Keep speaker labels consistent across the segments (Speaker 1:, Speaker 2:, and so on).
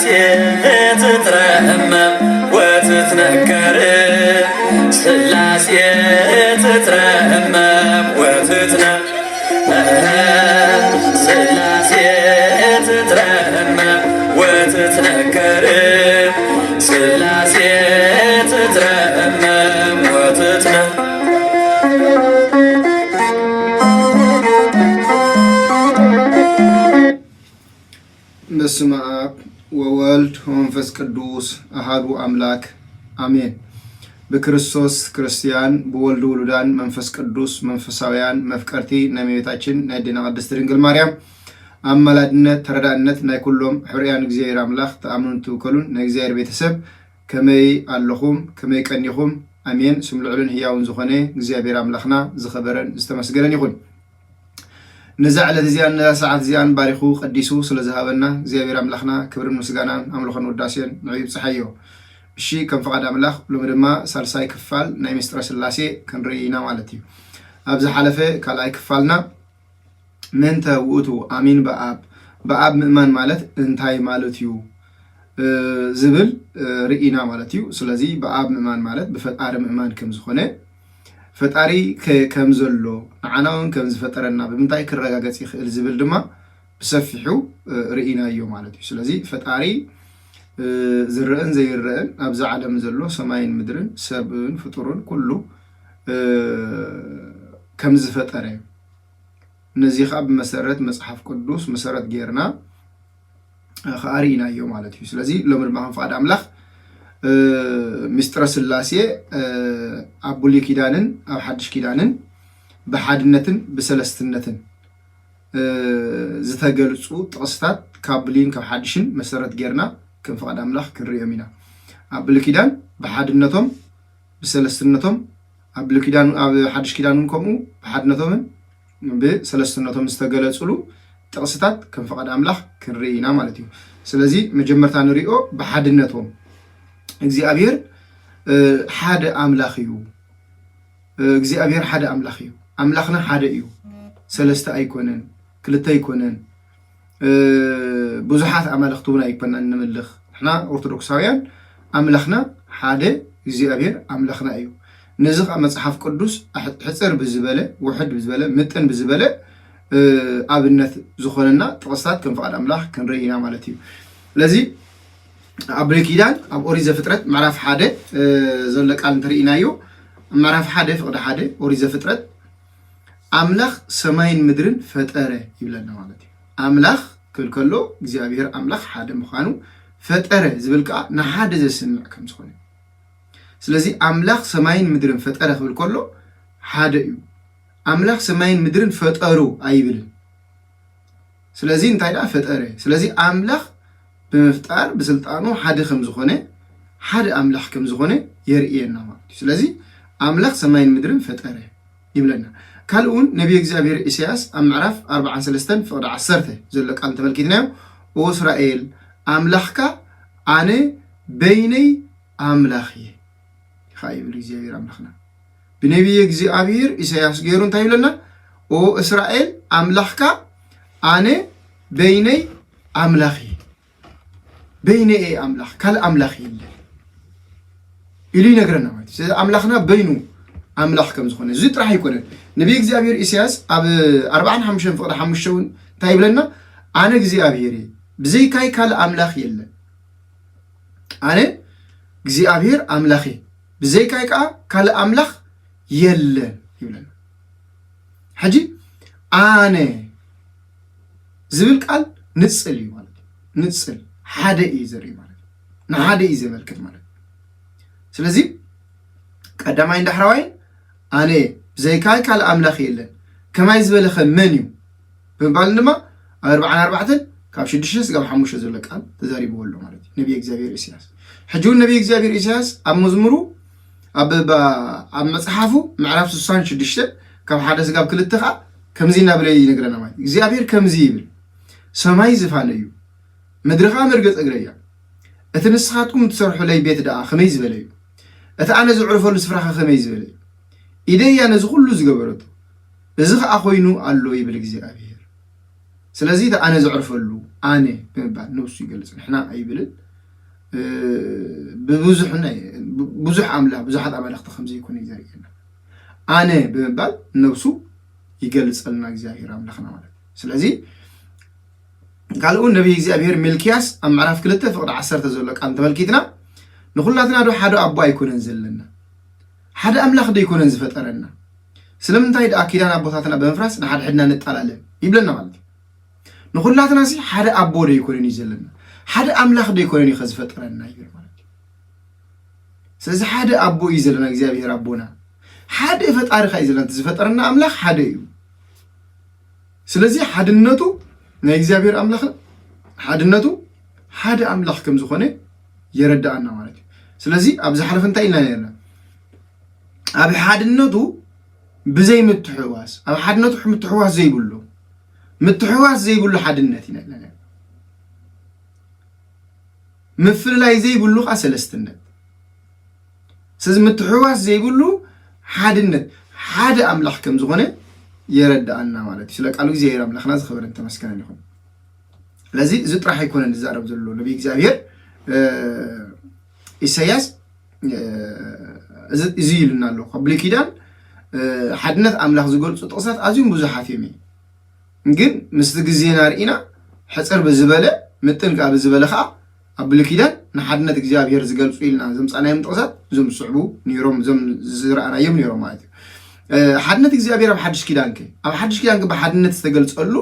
Speaker 1: ስላሴ ትትረመም ወትትነከር ስላሴ ትትረመም ስላሴ ትትረመም ወትትነከር ስላሴ ትትረመም
Speaker 2: በስመ አብ ወወልድ ወመንፈስ ቅዱስ አሐዱ አምላክ አሜን። በክርስቶስ ክርስቲያን በወልድ ውሉዳን መንፈስ ቅዱስ መንፈሳውያን መፍቀርቲ ነመቤታችን ናይድና ቅድስት ድንግል ማርያም አማላድነት ተረዳእነት ናይ ኩሎም ሕርያን እግዚአብሔር አምላክ ተአምኑን ትውከሉን ናይ እግዚአብሔር ቤተሰብ ከመይ ኣለኹም ከመይ ቀኒኹም አሜን። ስም ልዑልን ህያውን ዝኾነ እግዚአብሔር አምላክና ዝኸበረን ዝተመስገነን ይኹን። نزعل زيان ساعات زيان باريخو قديسو سلازهابنا እግዚአብሔር አምላክና ክብርን ምስጋናን አምልኾን ወዳሴን ንዕይብ ፀሐዮ እሺ ከም ፈቃድ አምላክ ሎሚ ድማ ሳልሳይ ክፋል ናይ ምስጢረ ስላሴ ክንርኢና ማለት እዩ። ኣብዚ ሓለፈ ካልኣይ ክፋልና ምንተ ውእቱ አሚን በአብ ምእማን ማለት እንታይ ማለት እዩ ዝብል ርኢና ማለት እዩ። ስለዚ በአብ ምእማን ማለት በፈጣሪ ምእማን ከም ዝኾነ ፈጣሪ ከም ዘሎ ንዓናውን ከም ዝፈጠረና ብምንታይ ክረጋገጽ ይኽእል ዝብል ድማ ብሰፊሑ ርኢናዮ ማለት እዩ። ስለዚ ፈጣሪ ዝርአን ዘይርአን ኣብዚ ዓለም ዘሎ ሰማይን ምድርን ሰብን ፍጡርን ኩሉ ከም ዝፈጠረ ነዚ ከዓ ብመሰረት መጽሓፍ ቅዱስ መሰረት ጌርና ርኢናዮ ማለት እዩ። ስለዚ ሎሚ ድማ ፈቃድ አምላክ ምስጢረ ስላሴ ኣብ ብሉይ ኪዳንን ኣብ ሓድሽ ኪዳንን ብሓድነትን ብሰለስትነትን ዝተገልጹ ጥቕስታት ካብ ብሉይን ካብ ሓድሽን መሰረት ጌርና ከም ፈቃድ አምላክ ክንሪኦም ኢና። ኣብ ብሉይ ኪዳን ብሓድነቶም ብሰለስትነቶም ኣብ ብሉይ ኪዳን ኣብ ሓድሽ ኪዳን ከምኡ ብሓድነቶምን ብሰለስትነቶም ዝተገለጹሉ ጥቕስታት ከም ፈቃድ አምላክ ክንሪኢና ማለት እዩ። ስለዚ መጀመርታ ንሪኦ ብሓድነቶም እግዚአብሔር ሓደ አምላኽ እዩ። እግዚአብሔር ሓደ አምላኽ እዩ። አምላኽና ሓደ እዩ። ሰለስተ ኣይኮነን ክልተ ኣይኮነን ብዙሓት አማልኽቲ እውን ኣይኮነን ንምልኽ ንሕና ኦርቶዶክሳውያን አምላኽና ሓደ እግዚአብሔር አምላኽና እዩ። ነዚ ከዓ መጽሓፍ ቅዱስ ሕፅር ብዝበለ ውሕድ ብዝበለ ምጥን ብዝበለ ኣብነት ዝኾነና ጥቕስታት ከም ፈቃድ አምላክ ክንርኢና ማለት እዩ። ስለዚ ኣብ ብሉይ ኪዳን ኣብ ኦሪት ዘፍጥረት ምዕራፍ 1 ዘሎ ቃል እንተርኢናዮ ምዕራፍ 1 ፍቅዲ 1 ኦሪት ዘፍጥረት አምላኽ ሰማይን ምድርን ፈጠረ ይብለና ማለት እዩ። አምላኽ ክብል ከሎ እግዚአብሔር አምላኽ ሓደ ምዃኑ ፈጠረ ዝብል ከዓ ንሓደ ዘስምዕ ከም ዝኾነ ስለዚ አምላኽ ሰማይን ምድርን ፈጠረ ክብል ከሎ ሓደ እዩ። አምላኽ ሰማይን ምድርን ፈጠሩ ኣይብልን። ስለዚ እንታይ ደኣ ፈጠረ። ስለዚ አምላኽ ብምፍጣር ብስልጣኑ ሓደ ከም ዝኾነ ሓደ አምላኽ ከም ዝኾነ የርእየና ማለት እዩ። ስለዚ አምላኽ ሰማይን ምድርን ፈጠረ ይብለና። ካልእ እውን ነቢይ እግዚአብሔር ኢሳያስ ኣብ ምዕራፍ 43 ፍቅዲ 10 ዘሎ ቃል ተመልኪትናዮ ኦ እስራኤል አምላኽካ ኣነ በይነይ አምላኽ እየ ኢኻ ይብል እግዚአብሔር አምላኽና ብነቢይ እግዚአብሔር ኢሳያስ ገይሩ እንታይ ይብለና ኦ እስራኤል አምላኽካ ኣነ በይነይ አምላኽ እየ በይነ አምላኽ ካልእ አምላኽ የለን ኢሉ ይነግረና ማለት እዩ። አምላኽና በይኑ አምላኽ ከም ዝኾነ እዚ ጥራሕ ኣይኮነን። ነቢይ እግዚአብሔር ኢሳያስ ኣብ 45 ፍቅዲ 5 እውን እንታይ ይብለና ኣነ እግዚአብሔር እየ ብዘይካይ ካልእ አምላኽ የለን ኣነ እግዚአብሔር አምላኽ እየ ብዘይካይ ከዓ ካልእ አምላኽ የለን ይብለና። ሕጂ ኣነ ዝብል ቃል ንፅል እዩ ማለት እዩ። ንፅል ሓደ እዩ ዘርኢ ማለት ንሓደ እዩ ዘመልክት ማለት ስለዚ ቀዳማይ እንዳሕራዋይ ኣነ ብዘይካይ ካልእ አምላኽ የለን ከማይ ዝበለኸ መን እዩ ብምባል ድማ ኣብ 44 ካብ 6 እስካብ 5 ዘሎ ቃል ተዛሪብዎ ኣሎ ማለት እዩ ነቢይ እግዚአብሔር ኢሳያስ። ሕጂ እውን ነቢይ እግዚአብሔር ኢሳያስ ኣብ መዝሙሩ ኣብ መጽሓፉ ምዕራፍ 66 ካብ 1 እስካብ 2 ከዓ ከምዚ እናበለ ይነግረና ማለት እግዚአብሔር ከምዚ ይብል ሰማይ ዝፋነ እዩ ምድርኻ መርገፅ እግረ እያ እቲ ንስኻትኩም ትሰርሑለይ ቤት ደኣ ከመይ ዝበለ እዩ እቲ ኣነ ዝዕርፈሉ ስፍራኸ ከመይ ዝበለ እዩ ኢደያ ነዚ ኩሉ ዝገበረቱ እዚ ከዓ ኮይኑ ኣሎ ይብል እግዚአብሔር። ስለዚህ ኣነ ዘዕርፈሉ ኣነ ብምባል ነብሱ ይገልጽ ንሕና ኣይብልን ብዙሕ ኣምላኽ ብዙሓት ኣማልኽቲ ከም ዘይኮነ ዘርእየና ኣነ ብምባል ነብሱ ይገልጸልና እግዚኣብሔር ኣምላኽና ማለት ስለዚ ካልኡ ነቢይ እግዚኣብሔር ሚልክያስ ኣብ ምዕራፍ 2 ፍቅዲ 10 ዘሎ ቃል ተመልኪትና ንኹላትና ዶ ሓደ ኣቦ ኣይኮነን ዘለና ሓደ ኣምላኽ ዶ ኣይኮነን ዝፈጠረና ስለምንታይ ደኣ ኪዳን ኣቦታትና ብምፍራስ ንሓደ ሕድና ንጣላለን ይብለና ማለት ንኹላትና ሲ ሓደ ኣቦ ዶ ኣይኮነን እዩ ዘለና ሓደ ኣምላኽ ዶ ኣይኮነን እዩ ዝፈጠረና ይብል ማለት ስለዚ ሓደ ኣቦ እዩ ዘለና እግዚኣብሔር ኣቦና ሓደ ፈጣሪ ኸ እዩ ዘለና ዝፈጠረና ኣምላኽ ሓደ እዩ ስለዚ ሓድነቱ ናይ እግዚኣብሔር ኣምላኽ ሓድነቱ ሓደ ኣምላኽ ከም ዝኾነ የረዳእና ማለት እዩ ስለዚ ኣብ ዝሓለፈ እንታይ ኢልና ነርና ኣብ ሓድነቱ ብዘይ ምትሕዋስ ኣብ ሓድነቱ ምትሕዋስ ዘይብሉ ሓድነት ኢና ኢልና ምፍልላይ ዘይብሉ ኸ ሰለስትነት ስለዚ ምትሕዋስ ዘይብሉ ሓድነት ሓደ ኣምላኽ ከም ዝኾነ የረዳእና ማለት እዩ ስለ ቃሉ እግዚኣብሔር ኣምላኽና ዝኽበረን ተመስገነን ይኹን ስለዚ እዚ ጥራሕ ኣይኮነን ዝዛረብ ዘሎ ነቢይ እግዚኣብሔር ኢሳያስ እዚ ይልና ኣሎ ካብ ብሉይ ኪዳን ሓድነት ኣምላኽ ዝገልፁ ጥቕሳት ኣዝዮም ብዙሓት እዮም ግን ምስቲ ግዜና ርኢና ሕፅር ብዝበለ ምጥን ከዓ ብዝበለ ከዓ ኣብ ብሉይ ኪዳን ንሓድነት እግዚኣብሔር ዝገልፁ ኢልና ዘምፃናዮም ጥቕሳት እዞም ዝስዕቡ ነይሮም እዞም ዝረኣናዮም ነይሮም ማለት እዩ ሓድነት እግዚኣብሔር ኣብ ሓድሽ ኪዳን ኣብ ሓድሽ ኪዳን ብሓድነት ዝተገልፀሉ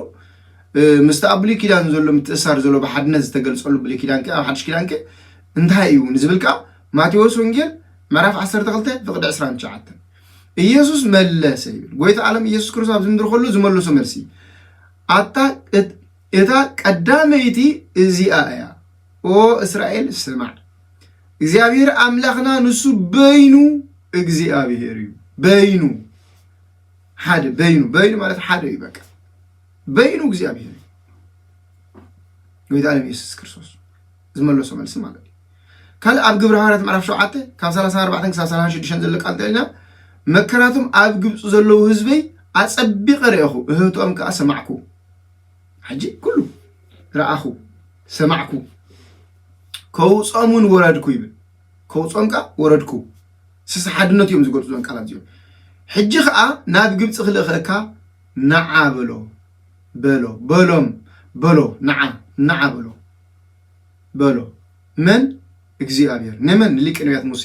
Speaker 2: ምስቲ ኣብ ብሉይ ኪዳን ዘሎ ምትእሳር ዘሎ ብሓድነት ዝተገልፀሉ ብሉይ ኪዳን ኣብ ሓድሽ ኪዳን እንታይ እዩ ንዝብልካ ማቴዎስ ወንጌል ምዕራፍ 12 ፍቅዲ 29 ኢየሱስ መለሰ ይብል ጎይታ ዓለም ኢየሱስ ክርስቶስ ኣብ ዝምድር ከሉ ዝመለሶ መልሲ እታ ቀዳመይቲ እዚኣ እያ ኦ እስራኤል ስማዕ እግዚኣብሔር ኣምላኽና ንሱ በይኑ እግዚኣብሔር እዩ በይኑ ሓደ በይኑ ማለት ሓደ እዩ በቃ በይኑ እግዚኣብሔር ጎይታ ዓለም ኢየሱስ ክርስቶስ ዝመለሶ መልሲ ማለት እዩ ካልእ ኣብ ግብረ ሐዋርያት ምዕራፍ 7 ካብ 34 ክሳብ 36 ዘሎ ቃል እንተኢልና መከራቶም ኣብ ግብፅ ዘለዉ ህዝበይ ኣጸቢቐ ርአኹ እህቶኦም ከዓ ሰማዕኩ ሕጂ ኩሉ ረኣኹ ሰማዕኩ ከውፆምን ወረድኩ ይብል ከውፆም ከዓ ወረድኩ ስስ ሓድነት እዮም ዝገልፁ ዞም ቃላት እዚኦም ሕጂ ከዓ ናብ ግብፅ ክልእኸካ ነዓ በሎ ነዓ በሎ መን እግዚኣብሔር ንመን ሊቅ ነቢያት ሙሴ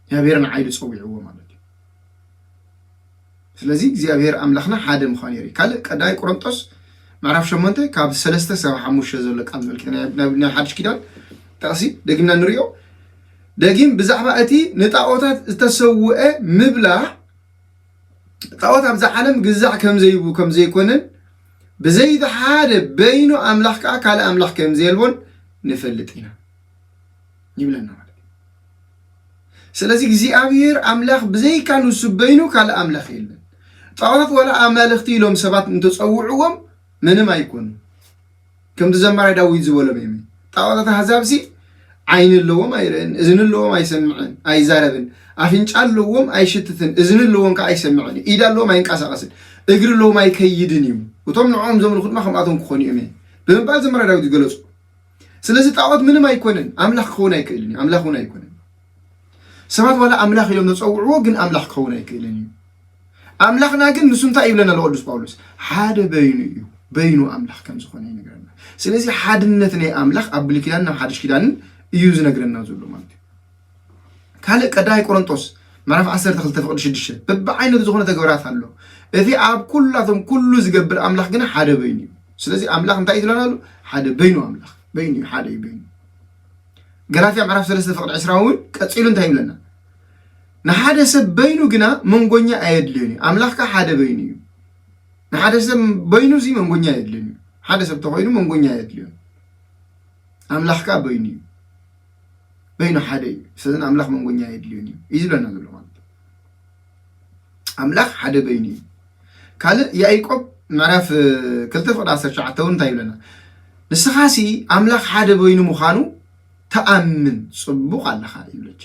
Speaker 2: እግዚኣብሔር ንዓይዱ ፀዊዕዎ ማለት እዩ ስለዚ እግዚኣብሔር ኣምላኽና ሓደ ምዃኑ የርኢ ካልእ ቀዳማይ ቆሮንጦስ ምዕራፍ 8 ካብ 3 ክሳብ 5 ዘሎ ቃል መልክትና ናይ ሓድሽ ኪዳን ጠቕሲ ደጊምና ንሪኦ ደጊም ብዛዕባ እቲ ንጣዖታት ዝተሰውአ ምብላዕ ጣዖት ኣብዛ ዓለም ግዛዕ ከም ዘይኮነን ብዘይቲ ሓደ በይኑ ኣምላኽ ከዓ ካልእ ኣምላኽ ከም ዘየልቦን ንፈልጥ ኢና ይብለና ማለት ስለዚ እግዚኣብሔር ኣምላኽ ብዘይካ ንሱ በይኑ ካልእ ኣምላኽ የለን ጣዖታት ወላ ኣማልኽቲ ኢሎም ሰባት እንትፀውዕዎም ምንም ኣይኮኑ ከምቲ ዘማራይ ዳዊት ዝበሎም እዩ ጣዖታት ኣሕዛብ ዓይን ኣለዎም ኣይርአን እዝኒ ኣለዎም ኣይሰምዕን ኣይዛረብን ኣፍንጫ ኣለዎም ኣይሽትትን እዝኒ ኣለዎም ከዓ ኣይሰምዕን ኢድ ኣለዎም ኣይንቀሳቐስን እግሪ ኣለዎም ኣይከይድን እዩ እቶም ንዖም ዘምልኹ ድማ ከምኣቶም ክኾኑ እዮም ብምባል ዘማራይ ዳዊት ዝገለፁ ስለዚ ጣዖት ምንም ኣይኮነን ኣምላኽ ክኸውን ኣይክእልን እዩ ኣምላኽ እውን ኣይኮነን ሰባት ዋላ ኣምላኽ ኢሎም ዝፀውዕዎ ግን ኣምላኽ ክኸውን ኣይክእልን እዩ ኣምላኽና ግን ንሱ እንታይ ይብለና ኣሎ ቅዱስ ጳውሎስ ሓደ በይኑ እዩ በይኑ ኣምላኽ ከም ዝኾነ ይነግረና ስለዚ ሓድነት ናይ ኣምላኽ ኣብ ብሉይ ኪዳን ናብ ሓድሽ ኪዳንን እዩ ዝነግረና ዘሎ ማለት እዩ ካልእ ቀዳማይ ቆሮንጦስ ምዕራፍ 12 ፍቅዲ 6 በብዓይነቱ ዝኾነ ተግባራት ኣሎ እቲ ኣብ ኩላቶም ኩሉ ዝገብር ኣምላኽ ግን ሓደ በይኑ እዩ ስለዚ ኣምላኽ እንታይ እዩ ዝብለና ኣሎ ሓደ በይኑ ኣምላኽ በይኑ እዩ ሓደ እዩ በይኑ ገላትያ ምዕራፍ 3 ፍቅዲ 20 እውን ቀፂሉ እንታይ ይብለና ንሓደ ሰብ በይኑ ግና መንጎኛ ኣየድልዮን እዩ ኣምላኽ ከዓ ሓደ በይኑ እዩ ንሓደ ሰብ በይኑ እዚ መንጎኛ ኣየድልዮን እዩ ሓደ ሰብ ተኮይኑ መንጎኛ ኣየድልዮን ኣምላኽ ከዓ በይኑ እዩ በይኑ ሓደ እዩ ስለዚ ኣምላኽ መንጎኛ ኣየድልዮን እዩ ዝብለና ዘሎ ማለት ኣምላኽ ሓደ በይኑ እዩ ካልእ ያዕቆብ ምዕራፍ 2 ፍቅዲ 19 እንታይ ይብለና ንስኻሲ ኣምላኽ ሓደ በይኑ ምዃኑ ተኣምን ፅቡቕ ኣለኻ ይብለች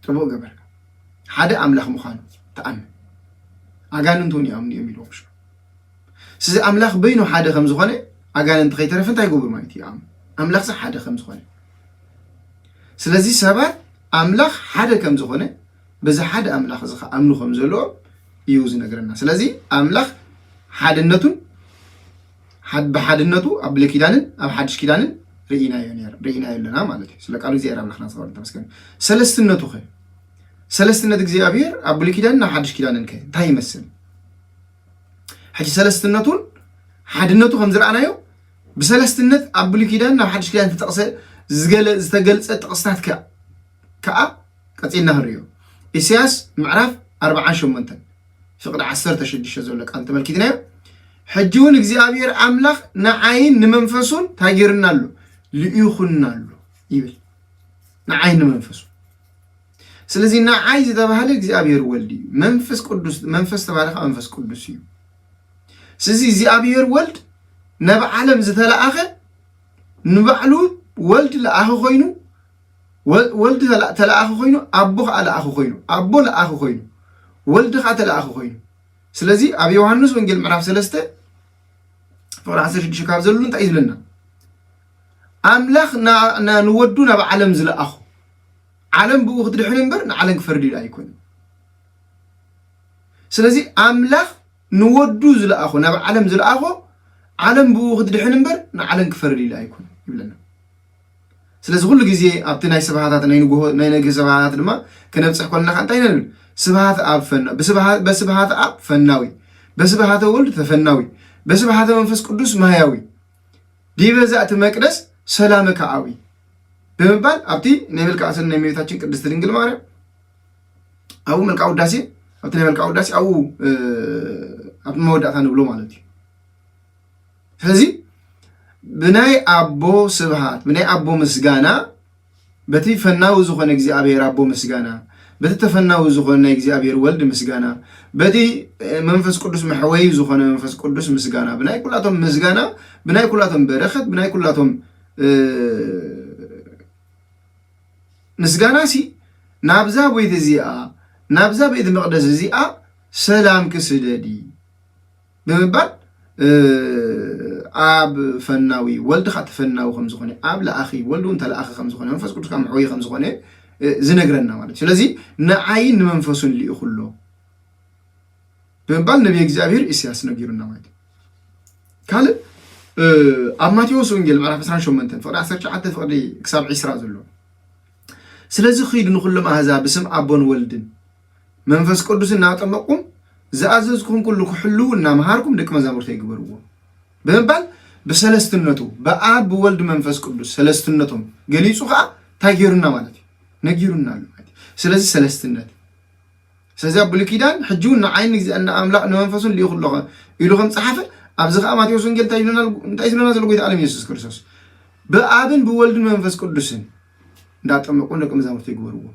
Speaker 2: ፅቡቕ ገበርካ ሓደ ኣምላኽ ምዃኑ ተኣምን ኣጋንንት እውን ይኣምኑ እዮም ኢሎም سز أملاخ بينو حدا خمس خانة أجان أنت خيترف أنت يقول مايتي أملاخ صح حدا خمس خانة سلزي سبب أملاخ حدا كم زخانة بس حدا أملاخ زخ أملو خمس لو يوز نقرنا سلزي أملاخ حدا النتون حد بحد النتو قبل كيدانن أو حدش كيدانن رئينا يعني رئينا لنا مالتي سلك قالوا زي أملاخنا صار أنت مسكين سلست النتو خي سلست النتك زي أبير قبل كيدانن حدش كيدانن كه تاي مسن حكي سلست النتون حد النتو خمس رأنا يو بسلست النت قبل كيدانن أو حدش كيدانن تتقصى زتقل تقصنات كأتينا هريو إسياس معرف 4 شمنتن فقد 10 شديش زولك أنت ملكيتنا حجون إجزابير أملاخ نعين نمنفسون تاجرنا له ليخلنا له يبل نعين نمنفسون سلزي نعايز تبعها إجزابير ولدي منفس قدس منفس تبعها منفس قدسي سلزي إجزابير ولد نبع عالم زتلا آخر نبعلو ولد لأخو خينو ولد تلا أخو خينو أبوه على أخو خينو أبوه لأخو خينو ولد خات لأخو خينو سلزي أبي يوحنس ونجيل معرف سلسته فرح سير شكاب زلون تعيز لنا أملاخ نا نودونا بعالم زل أخو عالم بوخد الحنبر نعلن فردي لا يكون سلزي أملاخ نودو زل أخو نا بعالم زل أخو عالم بوخد الحنبر نعلن فردي لا يكون يبلنا سلزي كل جزء أبتنا سبعات نينجو سبعات لما كنا بتصح كلنا خانتين سبعات أب فنا بسبعات أب فناوي بسبعات ولد تفناوي بسبعات منفس قدوس مهياوي دي بزات مقدس سلامك عاوي بمبال أبتي نملك أصل نميتاችን ቅድስት ድንግል ማርያም أو ملك أوداسي أبتي ملك أوداسي أو أب مودعتان ብሎ ማለት እዩ ስለዚህ بناي أبو سبحات بناي أبو مسجانا بتي فناو زخون እግዚአብሔር أبو مسجانا بتتفناو زخون እግዚአብሔር ولد مسجانا بدي منفس قدس محوي زخون منفس قدس مسجانا بناي كلاتهم مسجانا بناي كلاتهم برخت بناي كلاتهم مسجانا سي نابزا بيت زيا نابزا بيت مقدس زيا سلام كسددي بمبال أب فناوي ولد خات فناو خمس خونة أب لأخي ولد أنت لأخي خمس خونة منفس كل كم حوي خمس خونة زنقرنا مالك لذي نعين منفس اللي يخلو بمبال نبي إجزابير إسياس نجيرنا مالك قال أماتيوس ونجيل معرف سران شو منتن فرع سرش حتى فقدي كسب عسرة زلوا سلذي خير نخل ما هذا بسم أبون ولدن منفس قدس الناط مقوم زاززكم كلكم حلو نامهاركم دك مزامور تيجبروه بمبال بسلستنتو بأب بولد منفس قدس سلستنتهم جليسو خا تاجرنا مالتي نجيرنا مالتي سلازي سلستنت سلازي أبولكيدان حجونا عين أن أملاء منفسون اللي يخلقه يلوهم صحافة أبزخ أماتيوس ونجل تايلنا زلقوا يتعلم يسوع كريستوس بأبن بولد منفس قدسين دات أمقون لكم مزامور تيجبروه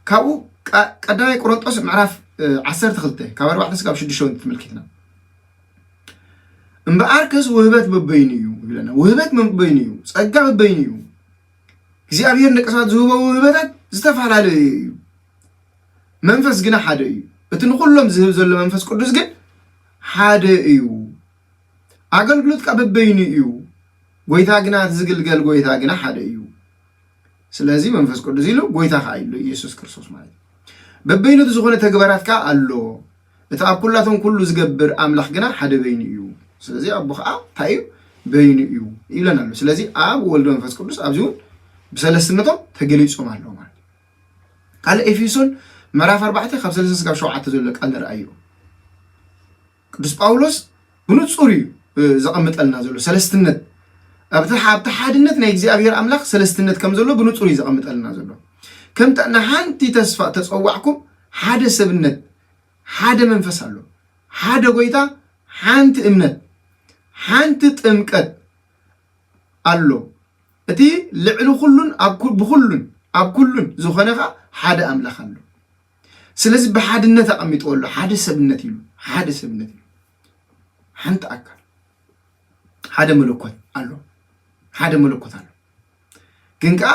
Speaker 2: كابو قدامي قرنطوس معرف 10 تخلته كبر واحد سكاب شدشون تملكتنا امباركس وهبت ببينيو بلنا وهبت من بينيو صقا ببينيو እግዚአብሔር ነቀሳት ዝህበው ወህበታት ዝተፋላለዩ መንፈስ ግና ሓደ እዩ እቲ ንኩሎም ዝህብ ዘሎ መንፈስ ቅዱስ ግን ሓደ እዩ አገልግሎት ቀበበይኒ እዩ ጎይታ ግና ዝግልገል ጎይታ ግና ሓደ እዩ ስለዚህ መንፈስ ቅዱስ ይሉ ጎይታ ኃይሉ ኢየሱስ ክርስቶስ ማለት በበይነቱ ዝኾነ ተግባራትካ አሎ እቲ አኩላቶም ኩሉ ዝገብር አምላኽ ግና ሓደ በይኒ እዩ ስለዚህ አቡኻ ታይ በይኒ እዩ ይለናል ስለዚህ አብ ወልድ መንፈስ ቅዱስ አብዚውን بسلسنتهم تجليسهم على لهم قال إفيسون مرة 4 5 سكاب شو عتزول لك قال رأيه قدس باولوس بنتصوري زقمت لنا زلوا سلستنت بتحادنت نيجزي أبير أملاخ سلستنت كم زلوا بنتصوري زقمت لنا زلوا كم تأنا حنتي تسفى تصوعكم حدا سبنت حدا منفس له حدا قويتا حنت امنت حنت تمكت قالوا أتي لعلو كلن أب كلن زخنفا حدا أملاخ له سلسل بحد النت أمي تقول له حدا سبنت له حدا سبنت له حنت أكل حدا ملكوت قالوا حدا ملكوت قالوا كنكا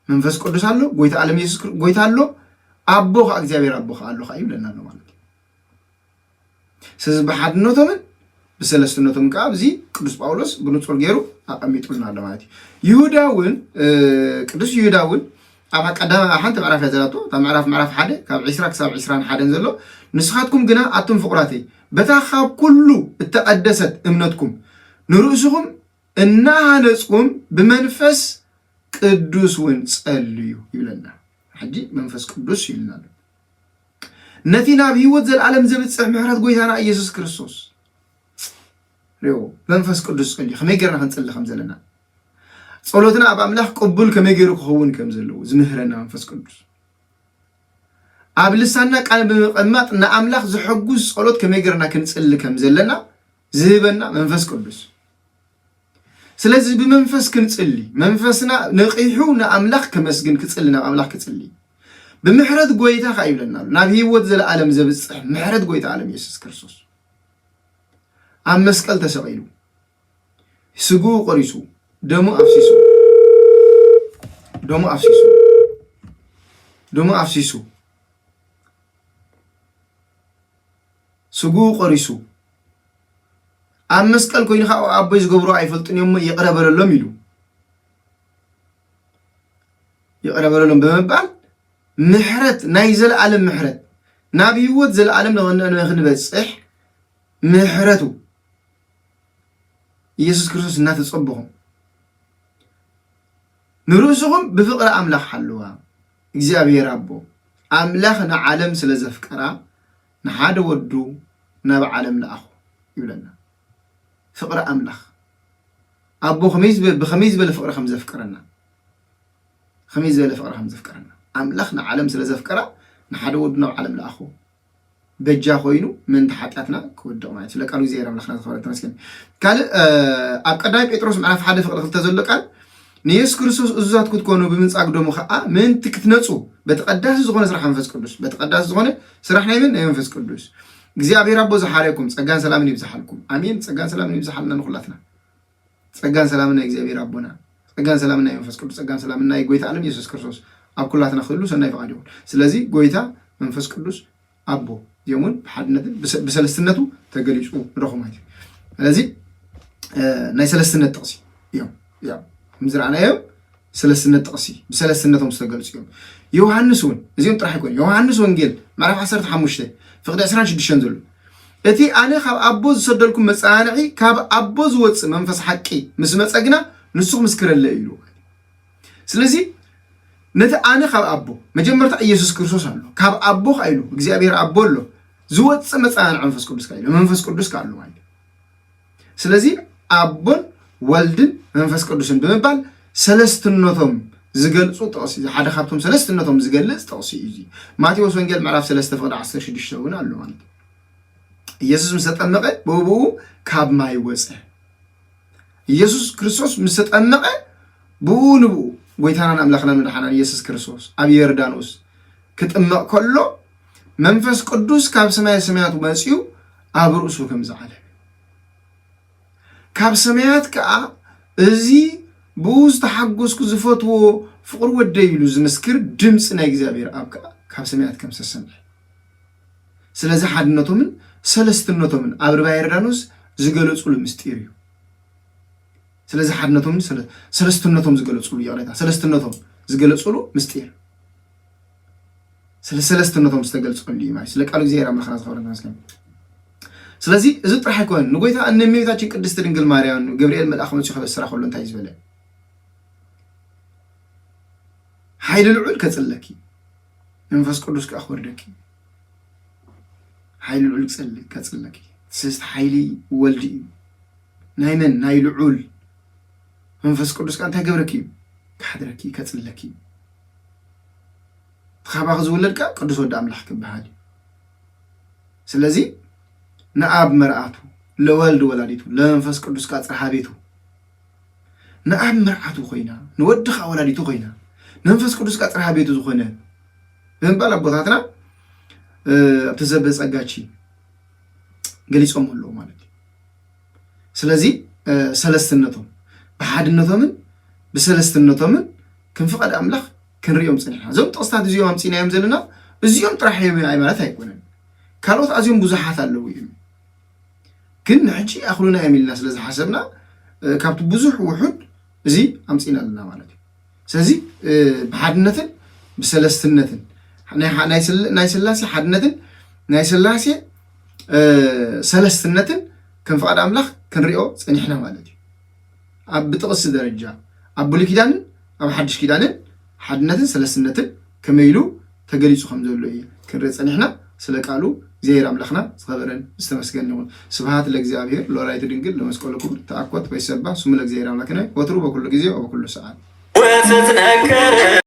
Speaker 2: منفس قدس قالوا قويت عالم يسوع قويت قالوا أبوه أجزابير أبوه قالوا خايب لنا له مالك ስለዚ ብሓድነቶምን ብሰለስትነቶም ከዓ እዚ ቅዱስ ጳውሎስ ብንጹር ገይሩ ኣቐሚጡልና ኣሎ ማለት እዩ ይሁዳ እውን ቅዱስ ይሁዳ እውን ኣብ ቀዳማ ሓንቲ ምዕራፍ ያዘላቶ ኣብ ምዕራፍ 1 ካብ 20 ክሳብ 21 ዘሎ ንስኻትኩም ግና ኣቱም ፍቁራተይ በታ ካብ ኩሉ እተቀደሰት እምነትኩም ንርእስኹም እናሃነጽኩም ብመንፈስ ቅዱስ እውን ጸልዩ ይብለና ሕጂ መንፈስ ቅዱስ ይልና ነቲ ናብ ህይወት ዘለዓለም ዘብጽሕ ምሕረት ጎይታና ኢየሱስ ክርስቶስ ሪኦ መንፈስ ቅዱስ ጸልዩ ከመይ ገርና ክንጸልይ ከም ዘለና ጸሎትና ኣብ ኣምላኽ ቅቡል ከመይ ገይሩ ክኸውን ከም ዘለዎ ዝምህረና መንፈስ ቅዱስ ኣብ ልሳንና ቃል ብምቕማጥ ንኣምላኽ ዝሕጉዝ ጸሎት ከመይ ገርና ክንጽልይ ከም ዘለና ዝህበና መንፈስ ቅዱስ ስለዚ ብመንፈስ ክንጽልይ መንፈስና ነቂሑ ንኣምላኽ ከመስግን ክጽልይ ናብ ኣምላኽ ክጽልይ ብምሕረት ጎይታ ይብለና ናብ ህይወት ዘለዓለም ዘብጽሕ ምሕረት ጎይታ ዓለም ኢየሱስ ክርስቶስ ኣብ መስቀል ተሰቂሉ ስጉ ቆሪሱ ደሙ ኣፍሲሱ ስጉ ቆሪሱ ኣብ መስቀል ኮይኑ ከዓ ኣቦይ ዝገብሮ ኣይፈልጡን እዮም ይቅረበለሎም ኢሉ ይቅረበለሎም ብምባል ምሕረት ናይ ዘለዓለም ምሕረት ናብ ህይወት ዘለዓለም ንኽንበጽሕ ምሕረቱ ኢየሱስ ክርስቶስ እናተጸበኹም ንርእስኹም ብፍቕሪ ኣምላኽ ሓልዋ እግዚአብሔር ኣቦ ኣምላኽ ንዓለም ስለ ዘፍቀራ ንሓደ ወዱ ናብ ዓለም ለኣኹ ይብለና ፍቕሪ ኣምላኽ ኣቦ ብኸመይ ዝበለ ፍቕሪ ከም ዘፍቀረና ኣምላኽ ንዓለም ስለ ዘፍቀራ ንሓደ ወዱ ናብ ዓለም ለኣኹ በጃ ኮይኑ ምን ተሓጢያትና ክወድቕ ማለት ስለ ቃሉ እግዚአብሔር ኣምላኽና ዝኸበረ ተመስገን ካልእ ኣብ ቀዳማይ ጴጥሮስ ምዕራፍ 1 ፍቕሪ 2 ዘሎ ቃል ንኢየሱስ ክርስቶስ እዙዛት ክትኮኑ ብምንጻግ ደሙ ከዓ ምንቲ ክትነጹ በተቀዳሲ ዝኾነ ስራሕ መንፈስ ቅዱስ በተቀዳሲ ዝኾነ ስራሕ ናይ መንፈስ ቅዱስ እግዚአብሔር ኣቦ ዝሓረየኩም ጸጋን ሰላምን ይብዛሓልኩም አሜን ጸጋን ሰላምን ይብዛሓልና ንኹላትና ጸጋን ሰላምን ናይ እግዚአብሔር ኣቦና ጸጋን ሰላምን ናይ መንፈስ ቅዱስ ጸጋን ሰላምን ናይ ጎይታ ዓለም ኢየሱስ ክርስቶስ ኣብ ኩላትና ክህሉ ሰናይ ፈቃድ ይሁን ስለዚ ጎይታ መንፈስ ቅዱስ ኣቦ የሙን በሓድነትን በሰለስትነቱ ተገሊጹ ንረኽቡ ማለት እዩ ስለዚ ናይ ሰለስትነት ጥቕሲ እዮም ምዝራዕናዮ ሰለስትነት ጥቕሲ ብሰለስትነቶም ዝተገልጹ እዮም ዮሐንስ እውን እዚኦም ጥራሕ ይኮን ዮሐንስ ወንጌል ምዕራፍ 15 ፍቅዲ 26 ዘሎ እቲ ኣነ ካብ ኣቦ ዝሰደልኩም መጻንዒ ካብ ኣቦ ዝወፅእ መንፈስ ሓቂ ምስ መጸግና ንሱ ምስክረለ ኢሉ ስለዚ ነቲ ኣነ ካብ ኣቦ መጀመርታ ኢየሱስ ክርስቶስ ኣሎ ካብ ኣቦ ካይሉ እግዚአብሔር ኣቦ ኣሎ ዝወፅእ መጻንዒ መንፈስ ቅዱስ ካሉ ማለት ስለዚ ኣቦን ወልድን መንፈስ ቅዱስን ብምባል ሰለስትነቶም ዝገልጹ ጥቕሲ ሓደ ካብቶም ሰለስትነቶም ዝገልጽ ጥቕሲ እዩ ማቴዎስ ወንጌል ምዕራፍ 3 ፍቅዲ 16 እውን ኣሎ ማለት ኢየሱስ ምስ ተጠመቀ ብብኡ ካብ ማይ ወፀ ኢየሱስ ክርስቶስ ምስ ተጠመቀ ብኡ ንብኡ ጎይታናን ኣምላኽናን መድሓናን ኢየሱስ ክርስቶስ ኣብ ዮርዳኖስ ክጥመቕ ከሎ መንፈስ ቅዱስ ካብ ሰማይ ሰማያት መጽኡ ኣብ ርእሱ ከም ዝዓለ ካብ ሰማያት ከዓ እዚ ብኡ ዝተሓጎስኩ ዝፈትዎ ፍቅሪ ወደይ ኢሉ ዝምስክር ድምፂ ናይ እግዚአብሔር ኣብ ከዓ ካብ ሰማያት ከም ዝተሰምዐ ስለዚ ሓድነቶምን ሰለስትነቶምን ኣብ ርባ ዮርዳኖስ ዝገለጹሉ ምስጢር እዩ ስለዚ ሓድነቶምን ሰለስትነቶም ዝገለጹሉ ይቕሬታ ሰለስትነቶም ዝገለጹሉ ምስጢር ሰለስትነቶም ዝተገልጹሉ እዩ ማለት ስለ ቃሉ እግዚአብሔር ኣምላኽና ዝኸበረ ተመስገን ስለዚ እዚ ጥራሕ አይኮን ንጎይታ እነእመቤታችን ቅድስት ድንግል ማርያም ገብርኤል መልአክ መጽኡ ከበስራ ከሎ እንታይ ዝበለ ኃይል ልዑል ከጽለኪ መንፈስ ቅዱስ ከአኽወርደኪ ኃይል ልዑል ከጽለኪ ስስት ኃይሊ ወልዲ ናይ መን ናይ ልዑል መንፈስ ቅዱስ ካንታ ገብረኪ ከሐድረኪ ከጽለኪ ተኻባኽ ዝውለድካ ቅዱስ ወዲ ኣምላኽ ክበሃል ስለዚ ንአብ መርዓቱ ለወልድ ወላዲቱ ለመንፈስ ቅዱስ ካጽርሓ ቤቱ ንአብ መርዓቱ ኮይና ንወድኻ ወላዲቱ ኮይና መንፈስ ቅዱስ ካጽርሓ ቤቱ ዝኾነ በንባል ኣቦታትና ኣብቲ ዘበ ጸጋቺ ገሊጾም ኣለዎ ማለት እዩ ስለዚ ሰለስትነቶም ብሓድነቶምን ብሰለስትነቶምን ክንፍቐድ ኣምላኽ ክንሪኦም ጽኒሕና እዞም ጥቕስታት እዚኦም ኣምፂናዮም ዘለና እዚኦም ጥራሕ እዮም ማለት ኣይኮነን ካልኦት ኣዝዮም ብዙሓት ኣለዉ እዮም كن حجي أخلونا أميلنا سلازي حسبنا كابت بزح وحد زي أمسينا لنا مالتي سلازي بحدنتن بسلستنتن ناي سلاسي حدنتن ناي سلاسي سلستنتن كان فقد أملاخ كان رئو سنحنا مالتي أب بتقص درجة أب بولي كيدان أب حدش كيدان حدنتن سلستنتن كميلو تقريسو خمزو اللو إيه كان رئو سنحنا سلقالو زير أملاخنا صغبرن استمسكن نقول سبحات الأجزابير لو رايت دينجل لو مسكولكم تأكد بيسبح سملك زير أملاخنا وتروبا كل جزء وكل ساعة